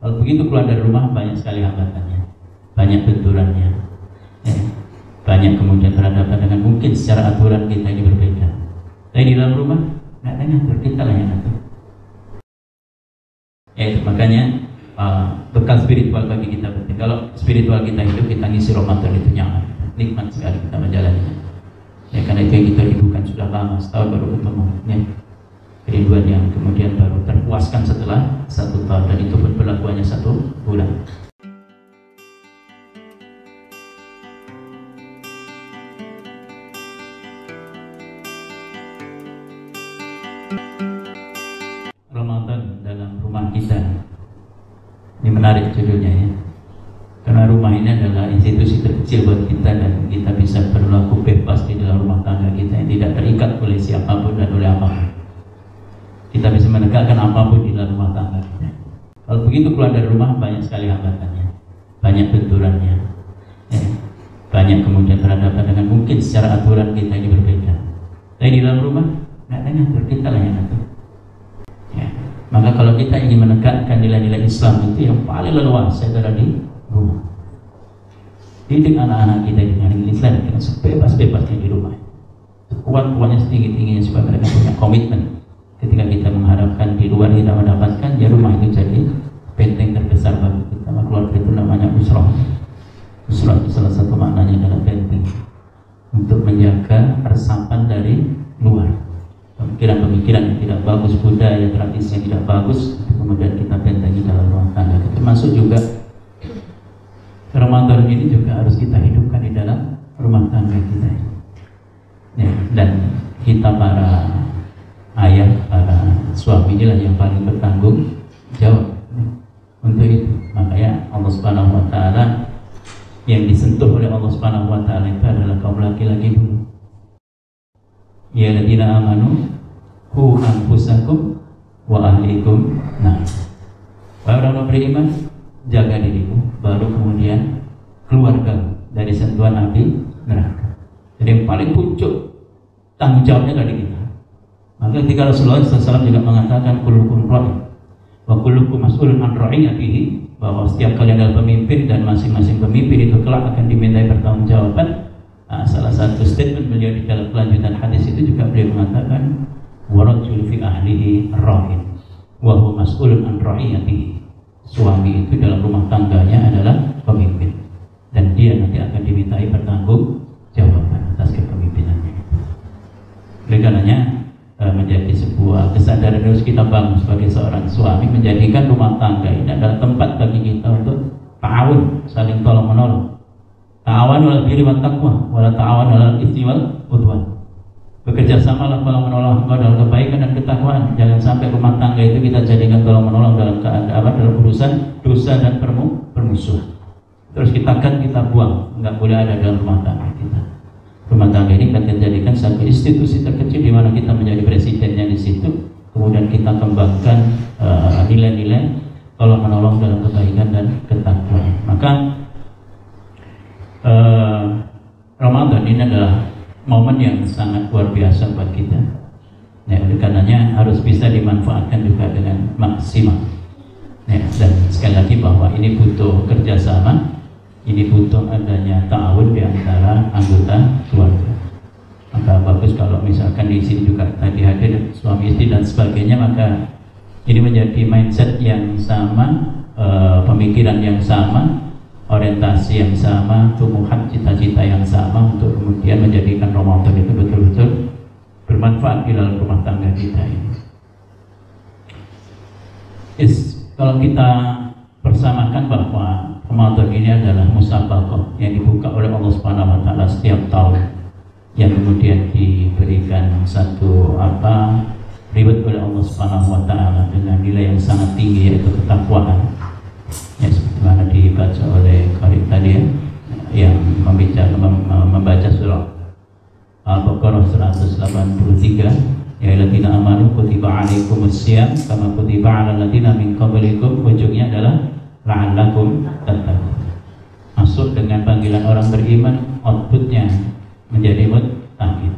Kalau begitu keluar dari rumah banyak sekali hambatannya, banyak benturannya, ya. Banyak kemudian berhadapan dengan mungkin secara aturan kita ini berbeda. Tapi di dalam rumah nggak ada ngatur, kita lah yang ngatur. Ya itu makanya bekal spiritual bagi kita penting. Kalau spiritual kita hidup, kita ngisi Ramadan itu nyaman, nikmat sekali kita menjalaninya. Ya karena itu yang kita rindukan sudah lama, setahun baru ketemu. Ya. Kerinduan yang kemudian baru terpuaskan setelah 1 tahun, dan itu pun berlaku hanya 1 bulan. Ramadan dalam rumah kita, ini menarik judulnya ya, karena rumah ini adalah institusi terkecil buat kita, dan kita bisa berlaku bebas di dalam rumah tangga kita yang tidak terikat oleh siapapun dan oleh apapun. Kita bisa menegakkan apapun di dalam rumah tangga kita. Kalau begitu keluar dari rumah banyak sekali hambatannya, banyak benturannya, ya. Banyak kemudian berhadapan dengan mungkin secara aturan kita ini berbeda. Tapi di dalam rumah nggak ada ngatur, kita lah yang ngatur. Ya. Maka kalau kita ingin menegakkan nilai-nilai Islam itu yang paling leluasa adalah di rumah. Didik anak-anak kita dengan Islam dengan sebebas-bebasnya di rumah, sekuat-kuatnya, setinggi-tingginya, supaya mereka punya komitmen. Ketika kita mengharapkan di luar kita mendapatkan, ya rumah itu jadi benteng terbesar bagi kita. Maka keluarga itu namanya usrah. Usrah itu salah satu maknanya adalah benteng untuk menjaga resapan dari luar, pemikiran-pemikiran yang tidak bagus, budaya tradisi yang tidak bagus, kemudian kita bentengi dalam rumah tangga. Termasuk juga Ramadan ini juga harus kita hidupkan di dalam rumah tangga kita. Ya, dan kita para ayah, para suami inilah yang paling bertanggung jawab untuk itu. Makanya Allah Subhanahu wa taala, yang disentuh oleh Allah Subhanahu wa taala itu adalah kaum laki-laki dulu. Ya alladzina amanu qu anfusakum wa ahlikum nar. Orang-orang beriman, jaga dirimu, baru kemudian keluarga dari sentuhan api neraka. Jadi yang paling puncak tanggung jawabnya dari kita. Maka ketika Rasulullah SAW juga mengatakan kullukum ra'i wa kullukum mas'ulun an ra'iyatihi, bahwa setiap kalian adalah pemimpin dan masing-masing pemimpin itu kelak akan dimintai pertanggungjawaban. Salah satu statement beliau di dalam kelanjutan hadis itu juga beliau mengatakan wa rajul fi ahlihi ra'in wa huwa mas'ulun an ra'iyatihi. Suami itu dalam rumah tangganya adalah pemimpin, dan dia nanti akan dimintai pertanggungjawaban atas kepemimpinannya. Oleh karenanya menjadi sebuah kesadaran harus kita bangun sebagai seorang suami, menjadikan rumah tangga ini adalah tempat bagi kita untuk ta'awun, saling tolong menolong. Ta'awanu 'alal birri wat taqwa wa la ta'awanu 'alal itsmi wal 'udwan. Bekerja samalah tolong menolong dalam kebaikan dan ketakwaan. Jangan sampai rumah tangga itu kita jadikan tolong menolong dalam keadaan dalam urusan dosa dan permusuhan. Terus kita buang, nggak boleh ada dalam rumah tangga kita. Rumah tangga ini kita jadikan satu institusi terkecil di mana kita menjadi presidennya di situ. Kemudian kita kembangkan nilai-nilai tolong menolong dalam kebaikan dan ketakwaan. Maka Ramadan ini adalah momen yang sangat luar biasa buat kita. Ya, oleh karenanya harus bisa dimanfaatkan juga dengan maksimal. Ya, dan sekali lagi bahwa ini butuh kerjasama. Ini butuh adanya ta'awun di antara anggota keluarga. Maka bagus kalau misalkan di sini juga tadi hadir suami istri dan sebagainya, maka ini menjadi mindset yang sama, pemikiran yang sama, orientasi yang sama, tumuhan cita-cita yang sama, untuk kemudian menjadikan Ramadan itu betul-betul bermanfaat di dalam rumah tangga kita ini. Kalau kita bersamakan bahwa Ramadan ini adalah musabaqah yang dibuka oleh Allah Subhanahu wa taala setiap tahun, yang kemudian diberikan satu reward oleh Allah Subhanahu wa taala dengan nilai yang sangat tinggi, yaitu ketakwaan. Ya, seperti mana dibaca oleh Karim tadi ya, yang membaca surah Al-Baqarah 183, ya alladzina amanu kutiba alaikumus syiyam kama kutiba alal ladzina min qablikum. Ujungnya adalah la'allakum tattaqun. Masuk dengan panggilan orang beriman, outputnya menjadi muttaqin.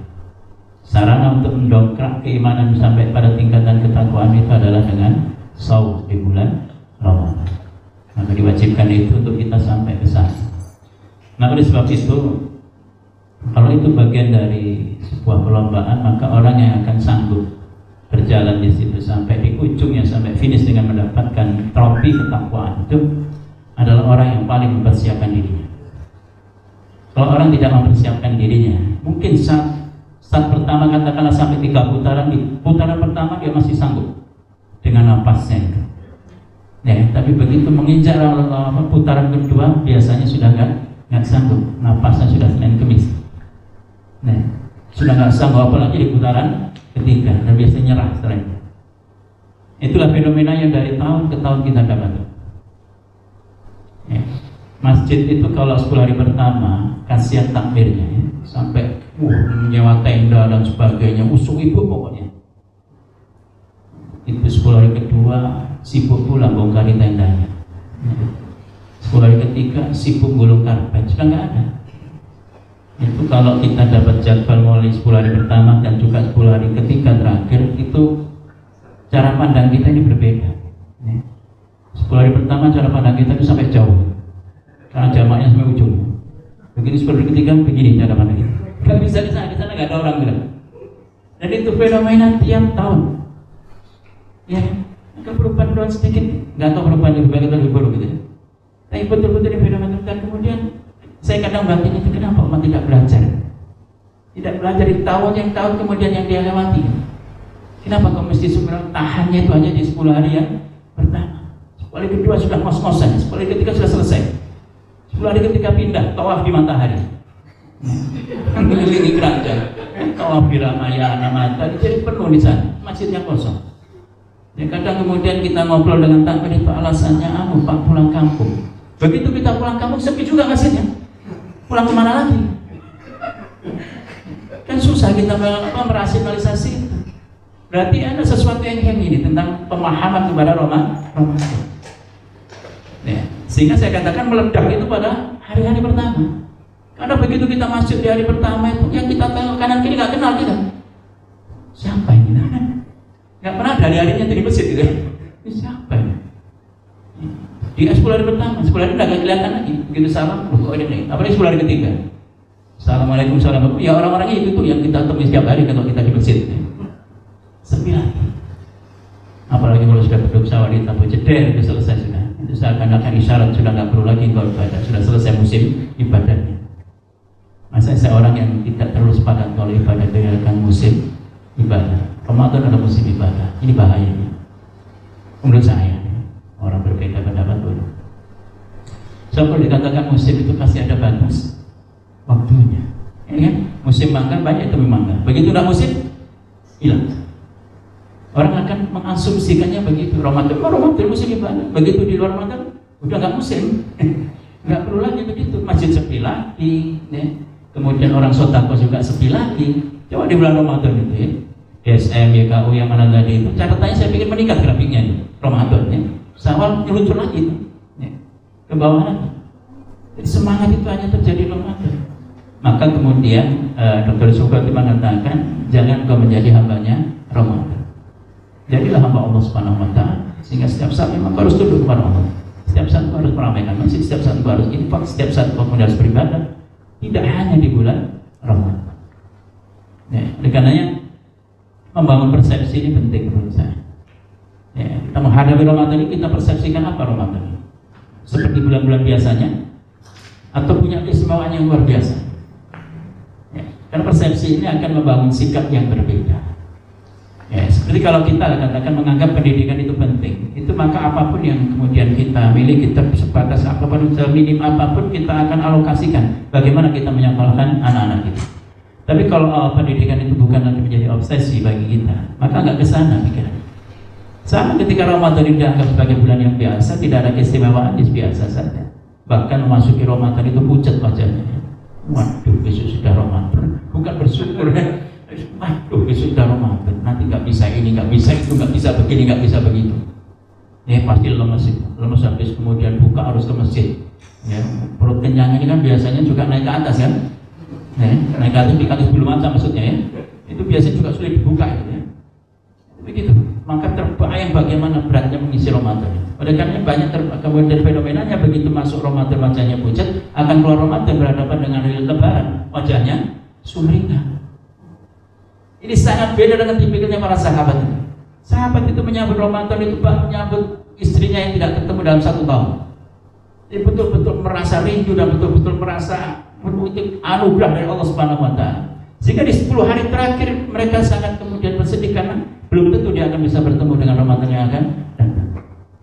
Sarana untuk mendongkrak keimanan sampai pada tingkatan ketakwaan itu adalah dengan shaum di bulan Ramadan. diwajibkan itu untuk kita sampai ke sana. Nah, oleh sebab itu, kalau itu bagian dari sebuah perlombaan, maka orang yang akan sanggup berjalan di situ sampai di ujungnya, sampai finish dengan mendapatkan trofi ketakwaan, itu adalah orang yang paling mempersiapkan dirinya. Kalau orang tidak mempersiapkan dirinya, mungkin saat pertama katakanlah sampai 3 putaran, di putaran pertama dia masih sanggup dengan napasnya itu. Ya, tapi begitu menginjak putaran kedua biasanya sudah nggak sanggup, napasnya sudah Senin Kemis. Nah, sudah nggak sanggup apalagi di putaran ketiga, dan biasanya nyerah setelah itu. Itulah fenomena yang dari tahun ke tahun kita dapat. Ya. Masjid itu kalau 10 hari pertama kasihan takmirnya, ya, sampai menyewa tenda dan sebagainya, usung ibu pokoknya. Itu 10 hari kedua sibuk pula bongkari tendanya. 10 hari ketiga sibuk gulung karpet, sudah nggak ada. Itu kalau kita dapat jadwal mulai 10 hari pertama dan juga 10 hari ketiga terakhir, itu cara pandang kita ini berbeda. 10 hari pertama cara pandang kita itu sampai jauh, karena jamaknya sampai ujung. Begitu 10 hari ketiga begini cara pandang kita. Gak bisa di sana nggak ada orang bilang. Dan itu fenomena tiap tahun. Ya, agak perubahan doang sedikit, nggak tahu perubahan lebih baik atau lebih buruk gitu. Tapi betul-betul di fenomena. Dan kemudian saya kadang batin itu, kenapa umat tidak belajar? Tidak belajar di tahun kemudian yang dia lewati. Kenapa kok mesti sebenarnya tahannya itu hanya di 10 hari yang pertama? 10 hari kedua sudah ngos-ngosan, 10 hari ketiga sudah selesai. 10 hari ketiga pindah, tawaf di matahari. Mengelilingi kerajaan, tawaf di Ramayana matahari, jadi penuh di sana, masjidnya kosong. Ya, kadang kemudian kita ngobrol dengan takmir itu alasannya, Pak pulang kampung. Begitu kita pulang kampung sepi juga masjidnya. Pulang kemana lagi? Kan susah kita merasionalisasi itu. Berarti ada sesuatu yang ini tentang pemahaman kepada Ramadan. Ya, sehingga saya katakan meledak itu pada hari-hari pertama. Karena begitu kita masuk di hari pertama itu, yang kita kanan kiri nggak kenal kita. Siapa ini? Nggak pernah dari harinya itu di masjid gitu. Ini siapa ini? Di 10 hari pertama, 10 hari udah gak kelihatan lagi. Begitu salam, oh ini. Apalagi 10 hari ketiga. Assalamualaikum, salam. Ya orang-orangnya itu tuh yang kita temui setiap hari kalau kita di masjid. Sepi lagi. Apalagi kalau sudah berdua pesawat di tabu jeder, itu selesai sudah. Itu seakan-akan isyarat sudah nggak perlu lagi kalau ibadah, sudah selesai musim ibadahnya. Masa saya orang yang tidak terlalu sepakat kalau ibadah dengan musim ibadah. Ramadan adalah musim ibadah. Ini bahayanya. Menurut saya, orang berbeda pendapat dulu. So, kalau dikatakan musim itu pasti ada batas waktunya. Ya kan? Musim mangga banyak itu mangga. Begitu udah musim, hilang. Orang akan mengasumsikannya begitu. Ramadan musim ibadah. Begitu di luar Ramadan, udah nggak musim. Nggak perlu lagi begitu. Masjid sepi lagi. Ya. Kemudian orang sodako juga sepi lagi. Coba di bulan Ramadan itu ya. DSM, YKU yang mana tadi itu, catatannya saya pikir meningkat grafiknya itu, Ramadan ya. Sawal nyeluncur lagi itu, ya. Ke bawah lagi. Jadi semangat itu hanya terjadi Ramadan. Maka kemudian Dr. Sukati mengatakan, jangan kau menjadi hambanya Ramadan. Jadilah hamba Allah Subhanahu Wa Taala. Sehingga setiap saat memang harus tunduk kepada Allah. Setiap saat harus meramaikan masjid, setiap saat harus infak, setiap saat harus beribadah. Tidak hanya di bulan Ramadan. Ya, oleh karenanya membangun persepsi ini penting menurut saya. Ya, kita menghadapi Ramadan ini, kita persepsikan apa Ramadan ini? Seperti bulan-bulan biasanya, atau punya keistimewaan yang luar biasa. Ya, karena persepsi ini akan membangun sikap yang berbeda. Ya, seperti kalau kita katakan menganggap pendidikan itu penting, itu maka apapun yang kemudian kita milih, kita sebatas apapun, seminim apapun kita akan alokasikan. Bagaimana kita menyekolahkan anak-anak kita. Tapi kalau pendidikan itu bukan lagi menjadi obsesi bagi kita, maka nggak kesana pikiran. Sama ketika Ramadan ini dianggap sebagai bulan yang biasa, tidak ada keistimewaan, biasa saja. Bahkan memasuki Ramadan itu pucat wajahnya. Waduh, besok sudah Ramadan. Bukan bersyukur ya. Waduh, besok sudah Ramadan. Nanti nggak bisa ini, nggak bisa itu, nggak bisa begini, nggak bisa begitu. Ya pasti lemes habis kemudian buka harus ke masjid. Ya, perut kenyang ini kan biasanya juga naik ke atas kan. Naik ke atas di kaki bulu mata maksudnya ya. Itu biasanya juga sulit dibuka gitu ya. Begitu. maka terbayang bagaimana beratnya mengisi Ramadan. Oleh karena banyak kemudian fenomenanya begitu masuk Ramadan wajahnya pucat, akan keluar Ramadan berhadapan dengan hari Lebaran wajahnya sumringah. Ini sangat beda dengan tipikalnya para sahabat itu. Sahabat itu menyambut Ramadan itu menyambut istrinya yang tidak ketemu dalam 1 tahun. Dia betul-betul merasa rindu dan betul-betul merasa menuntut anugerah dari Allah Subhanahu wa taala. Sehingga di 10 hari terakhir mereka sangat kemudian bersedih karena belum tentu dia akan bisa bertemu dengan Ramadan yang akan datang.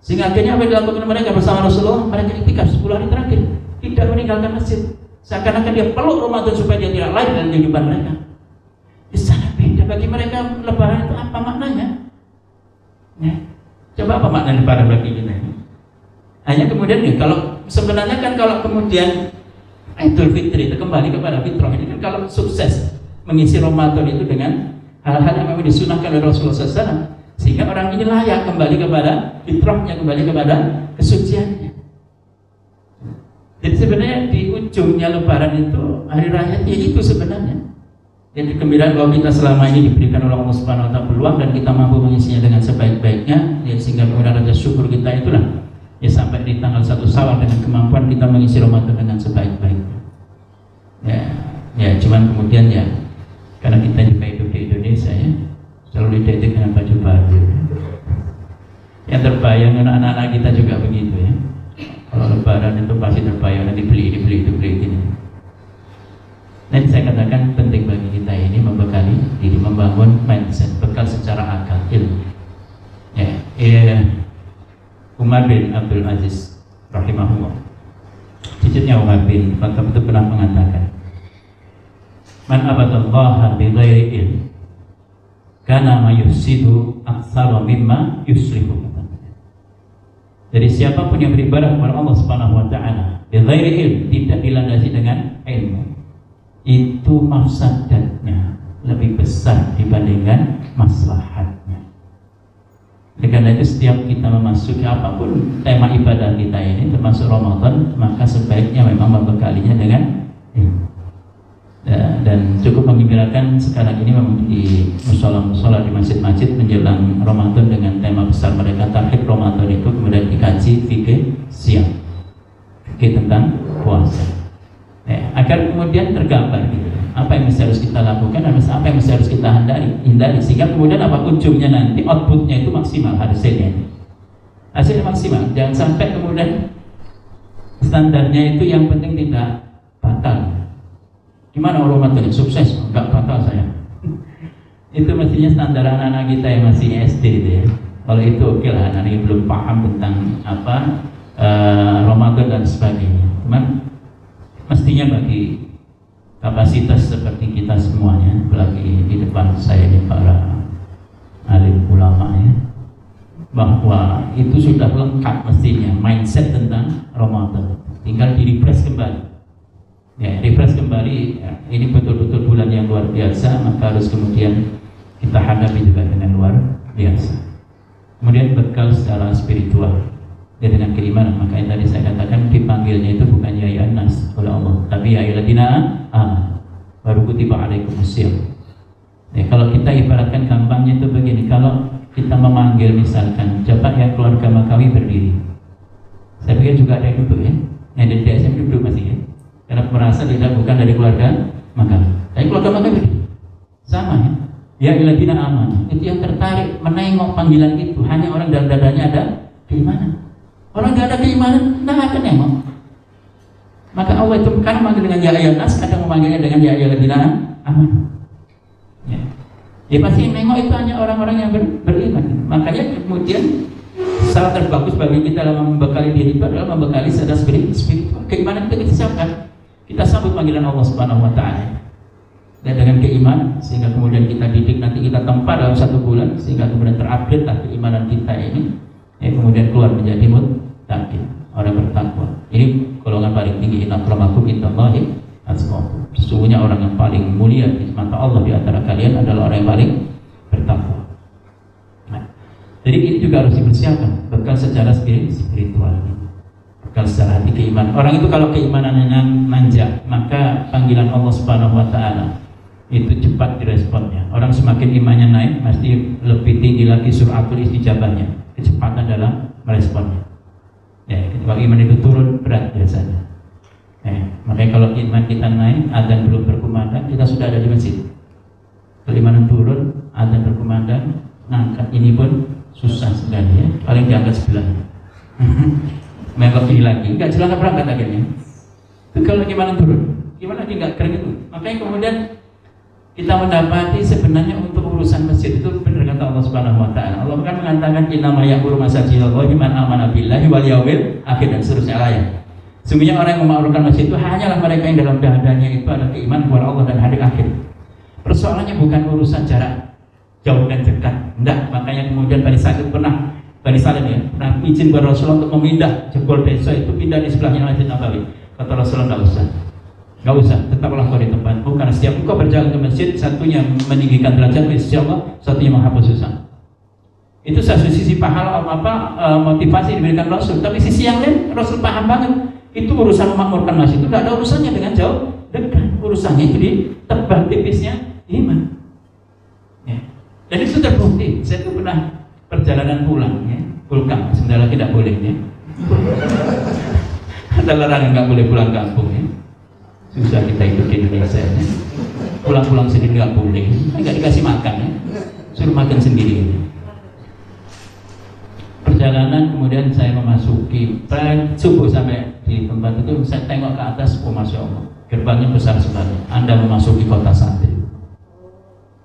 Sehingga akhirnya apa yang dilakukan mereka bersama Rasulullah? Mereka iktikaf 10 hari terakhir, tidak meninggalkan masjid. Seakan-akan dia peluk Ramadan supaya dia tidak lari dalam kehidupan mereka. Ini sangat beda bagi mereka. Lebaran itu apa maknanya? Ya. Coba apa makna Lebaran bagi kita ini? Hanya kemudian nih, kalau sebenarnya kan kalau kemudian Idul Fitri itu kembali kepada fitrah, ini kan kalau sukses mengisi Ramadan itu dengan hal-hal yang memang disunahkan oleh Rasulullah SAW, sehingga orang ini layak kembali kepada fitrahnya, kembali kepada kesuciannya. Jadi sebenarnya di ujungnya Lebaran itu hari raya itu sebenarnya. Jadi kegembiraan bahwa kita selama ini diberikan oleh Allah Subhanahu wa taala peluang dan kita mampu mengisinya dengan sebaik-baiknya, ya, sehingga kemudian rasa syukur kita itulah ya sampai di tanggal 1 Syawal dengan kemampuan kita mengisi Ramadan dengan sebaik-baiknya. Ya, cuman kemudian ya karena kita juga hidup di Indonesia ya, selalu identik dengan baju baru. Yang terbayang anak-anak kita juga begitu ya. Kalau Lebaran itu pasti terbayang nanti beli ini. Nanti saya katakan penting bagi kita ini membekali diri, membangun mindset, bekal secara akal, ilmu. Umar bin Abdul Aziz rahimahullah, cicitnya Umar bin Khattab itu pernah mengatakan, man abadallaha bi ghairi ilm kana ma yufsidu aktsara mimma yuslihu. Jadi siapapun yang beribadah kepada Allah Subhanahu wa taala bi ghairi ilm, tidak dilandasi dengan ilmu, itu mafsadatnya lebih besar dibandingkan maslahatnya. Karena itu setiap kita memasuki apapun tema ibadah kita ini, termasuk Ramadan, maka sebaiknya memang membekalinya dengan ilmu. Dan cukup menggembirakan sekarang ini memang di musola-musola, di masjid-masjid menjelang Ramadan dengan tema besar mereka Tahlil Ramadan itu kemudian dikaji fikih siang, fikih tentang puasa, agar kemudian tergambar gitu apa yang mesti harus kita lakukan dan apa yang mesti harus kita hindari, sehingga kemudian apa ujungnya nanti outputnya itu maksimal, hasilnya maksimal. Jangan sampai kemudian standarnya itu yang penting tidak batal. Gimana Ramadan sukses enggak batal saya? Itu mestinya standar anak-anak kita yang masih SD gitu ya. Kalau itu oke lah, anak yang belum paham tentang apa Ramadan dan sebagainya. Cuman mestinya bagi kapasitas seperti kita semuanya, apalagi di depan saya ini para alim ulama ya, bahwa itu sudah lengkap mestinya mindset tentang Ramadan. Tinggal di refresh kembali. Ya, refresh kembali, ya, ini betul-betul bulan yang luar biasa, maka harus kemudian kita hadapi juga dengan luar biasa. Kemudian bekal secara spiritual dan dengan keimanan. Makanya tadi saya katakan dipanggilnya itu bukan ya ayyuhan nas oleh Allah, tapi ya ayyuhalladzina amanu baru kutiba alaikumusiyam. Ya, kalau kita ibaratkan gampangnya itu begini, kalau kita memanggil misalkan coba ya keluarga Makawi berdiri, saya pikir juga ada yang duduk ya, yang di DSM duduk masih ya, karena merasa tidak bukan dari keluarga Makawi. Tapi keluarga Makawi sama ya, ya ayyuhalladzina amanu, itu yang tertarik menengok panggilan itu hanya orang dalam dadanya ada keimanan. Orang tidak ada keimanan, tidak akan nengok. Maka Allah itu kan memanggil dengan ya ayyuhan nas, kadang memanggilnya dengan ya ayyuhalladzina amanu. Ya pasti nengok itu hanya orang-orang yang beriman. Makanya kemudian salah terbagus bagi kita dalam membekali diri itu adalah membekali secara spiritual. Keimanan itu kita siapkan, kita sambut panggilan Allah Subhanahu wa taala. Dan dengan keimanan, sehingga kemudian kita didik, nanti kita tempa dalam 1 bulan, sehingga kemudian terupdate lah keimanan kita ini. Ya, kemudian keluar menjadi muttaqin, orang bertakwa. Ini golongan paling tinggi, inna akramakum indallahi atqakum. Sesungguhnya orang yang paling mulia di mata Allah di antara kalian adalah orang yang paling bertakwa. Nah, jadi ini juga harus dipersiapkan, bekal secara spiritual, bekal secara hati, keimanan. Orang itu kalau keimanannya nanjak, maka panggilan Allah Subhanahu wa taala itu cepat diresponnya. Orang semakin imannya naik, pasti lebih tinggi tinggi lagi suratul istijabahnya, kecepatan dalam meresponnya. Ya, kalau iman itu turun berat biasanya. Makanya kalau iman kita naik, adzan belum berkumandang, kita sudah ada di masjid. Kalau iman turun, adzan berkumandang, ngangkat ini pun susah sekali ya, paling diangkat sebelahnya. Mengangkat ini lagi, nggak celana berangkat akhirnya. Itu kalau gimana turun, gimana lagi nggak keren itu. Makanya kemudian kita mendapati sebenarnya untuk urusan masjid itu benar kata Allah Subhanahu Wa Taala. Allah kan mengatakan innama ya'muru masajidallahi man amana billahi wal yawmil akhir dan seterusnya ayat. Sesungguhnya orang yang memakmurkan masjid itu hanyalah mereka yang dalam dadanya itu ada keimanan kepada Allah dan hari akhir. Persoalannya bukan urusan jarak jauh dan dekat, enggak. Makanya kemudian Bani Salim ya, pernah izin kepada Rasulullah untuk memindah jebol desa itu pindah di sebelahnya Masjid Nabawi. Kata Rasulullah nggak usah, tetaplah kau di tempatmu karena setiap engkau berjalan ke masjid, satunya meninggikan derajat di sisi Allah, satunya menghapus dosa. Itu satu sisi pahala motivasi diberikan Rasul. Tapi sisi yang lain Rasul paham banget. Itu urusan memakmurkan masjid itu tidak ada urusannya dengan jauh dekat, urusannya itu di tebal tipisnya iman ya. Dan itu terbukti. Saya tuh pernah perjalanan pulang ya, pulang sebenarnya tidak boleh ya. Ada larangan nggak boleh pulang kampung ya. Susah kita hidup di Indonesia ya. Pulang-pulang sendiri nggak boleh, nggak dikasih makan ya, suruh makan sendiri. Perjalanan kemudian saya memasuki subuh sampai di tempat itu, saya tengok ke atas, oh masya Allah, gerbangnya besar sekali. Anda memasuki kota santri.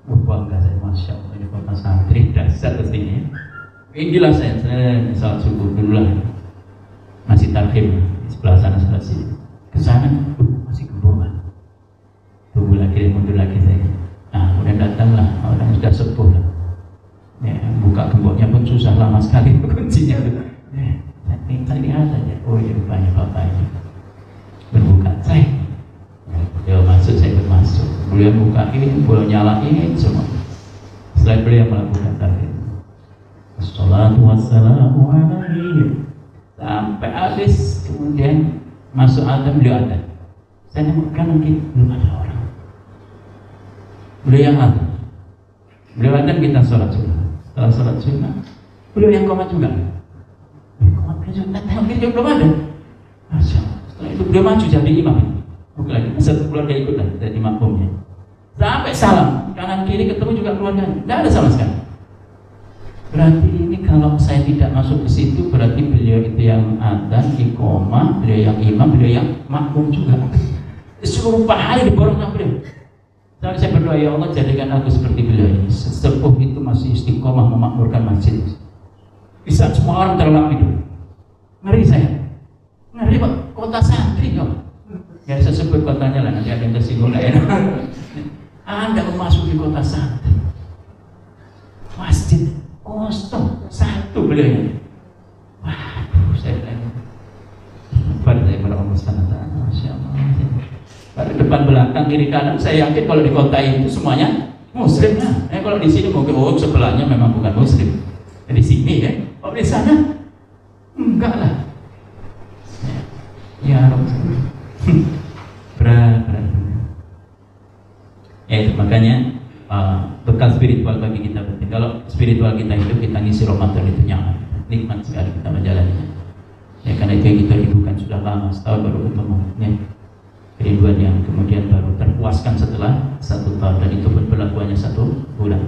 Bangga saya, masya Allah, ini kota santri dasar kesini. Inilah saya salat subuh dulu lah, masih tarhim di sebelah sana sebelah sini. Kesana masih gembongan. Tunggu lagi, mundur lagi saya. Nah kemudian datanglah orang sudah sepuh lah. Ya, buka gemboknya pun susah, lama sekali kuncinya tuh. Saya lihat saja, oh ya rupanya bapaknya berbuka. Saya beliau masuk, saya pun masuk. Beliau bukain, beliau nyalain semua. Setelah beliau melakukan tarhim, wassalatu wassalamu alaihi, sampai habis. Kemudian masuk adzan, beliau adzan. Saya nengok kanan kiri, belum ada orang. Beliau yang adzan, beliau adzan, kita sholat sunnah. Setelah sholat sunnah, beliau yang qomat juga. Qomat sunnah, tengok kiri belum ada. Masya Allah. Setelah itu beliau maju jadi imam. Bukan lagi, satu keluarga ikut lah jadi makmumnya. Sampai salam, kanan kiri ketemu juga keluarganya. Tidak ada sama sekali. Berarti ini kalau saya tidak masuk ke situ, berarti beliau itu yang adzan, iqomah, beliau yang imam, beliau yang makmum juga. Seluruh pahala diborong sama beliau. Tapi saya berdoa, ya Allah jadikan aku seperti beliau ini. Sesepuh itu masih istiqomah memakmurkan masjid. Bisa semua orang terlelap itu. Ngeri saya. Ngeri Pak, kota santri kok. Ya saya sebut kotanya lah, nanti ada yang tersinggung lah ya. Anda memasuki kota santri. Masjid kosong, satu beliau ini. Waduh, saya bilang. Pada saya pada Allah SWT. Masya Allah. Pada depan belakang kiri kanan, saya yakin kalau di kota itu semuanya muslim lah. Kalau di sini mungkin sebelahnya memang bukan muslim. Di sini ya, kalau di sana enggak lah. Ya Rabb. Berat. Makanya bekal spiritual bagi kita penting. Kalau spiritual kita hidup, kita ngisi Ramadan itu nyaman, nikmat sekali kita menjalaninya. Ya karena itu yang kita rindukan sudah lama, setahun baru ketemu. Ya. Kerinduan yang kemudian baru terpuaskan setelah 1 tahun, dan itu pun berlaku hanya 1 bulan.